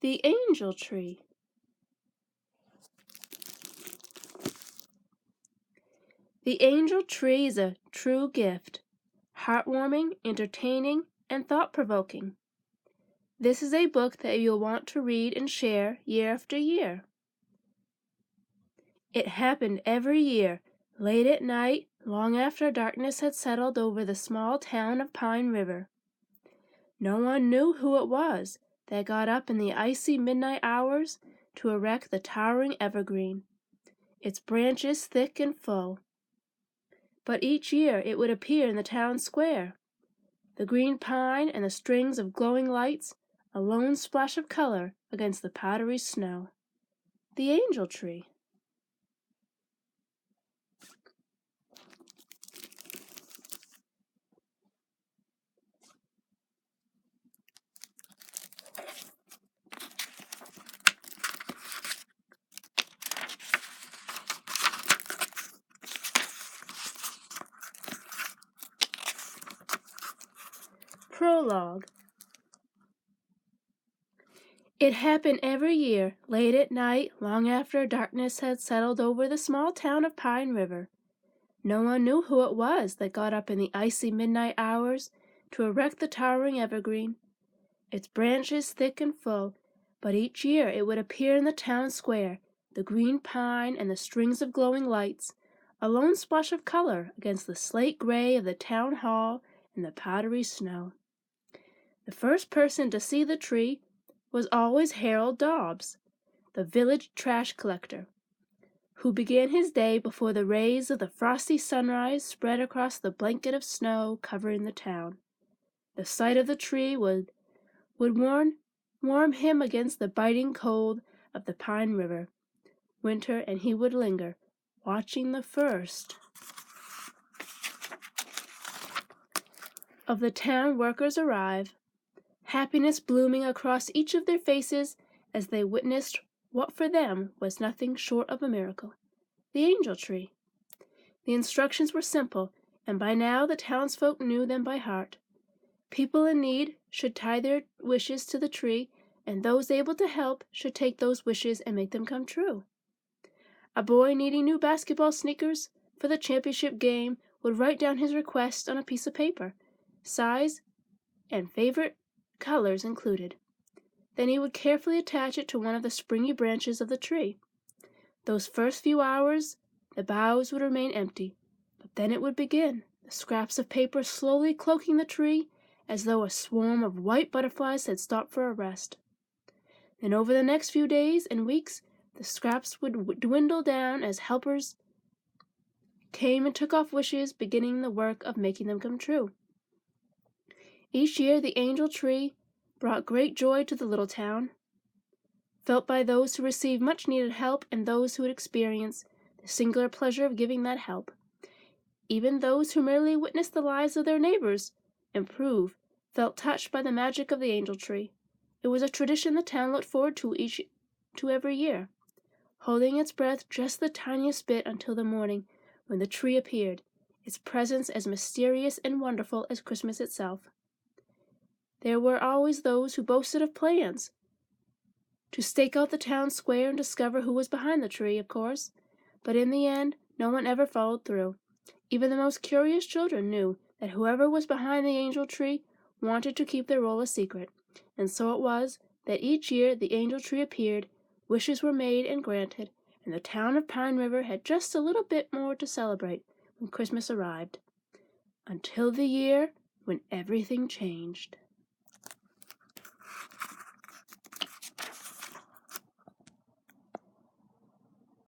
The Angel Tree. The angel tree is a true gift, heartwarming, entertaining, and thought-provoking. This is a book that you'll want to read and share year after year. It happened every year, late at night, long after darkness had settled over the small town of Pine River. No one knew who it was that got up in the icy midnight hours to erect the towering evergreen, its branches thick and full. But each year it would appear in the town square, the green pine and the strings of glowing lights, a lone splash of color against the powdery snow. The Angel Tree. Prologue. It happened every year, late at night, long after darkness had settled over the small town of Pine River. No one knew who it was that got up in the icy midnight hours to erect the towering evergreen, its branches thick and full, but each year it would appear in the town square, the green pine and the strings of glowing lights, a lone splash of color against the slate gray of the town hall and the powdery snow. The first person to see the tree was always Harold Dobbs, the village trash collector, who began his day before the rays of the frosty sunrise spread across the blanket of snow covering the town. The sight of the tree would warm him against the biting cold of the Pine River winter, and he would linger, watching the first of the town workers arrive, happiness blooming across each of their faces as they witnessed what for them was nothing short of a miracle, the Angel Tree. The instructions were simple, and by now the townsfolk knew them by heart. People in need should tie their wishes to the tree, and those able to help should take those wishes and make them come true. A boy needing new basketball sneakers for the championship game would write down his request on a piece of paper, size and favorite colors included. Then he would carefully attach it to one of the springy branches of the tree. Those first few hours, the boughs would remain empty, but then it would begin, the scraps of paper slowly cloaking the tree as though a swarm of white butterflies had stopped for a rest. Then over the next few days and weeks, the scraps would dwindle down as helpers came and took off wishes, beginning the work of making them come true. Each year the Angel Tree brought great joy to the little town, felt by those who received much needed help and those who would experience the singular pleasure of giving that help. Even those who merely witnessed the lives of their neighbors improve felt touched by the magic of the Angel Tree. It was a tradition the town looked forward to every year, holding its breath just the tiniest bit until the morning when the tree appeared, its presence as mysterious and wonderful as Christmas itself. There were always those who boasted of plans to stake out the town square and discover who was behind the tree, of course, but in the end no one ever followed through. Even the most curious children knew that whoever was behind the Angel Tree wanted to keep their role a secret, and so it was that each year the Angel Tree appeared, wishes were made and granted, and the town of Pine River had just a little bit more to celebrate when Christmas arrived, until the year when everything changed.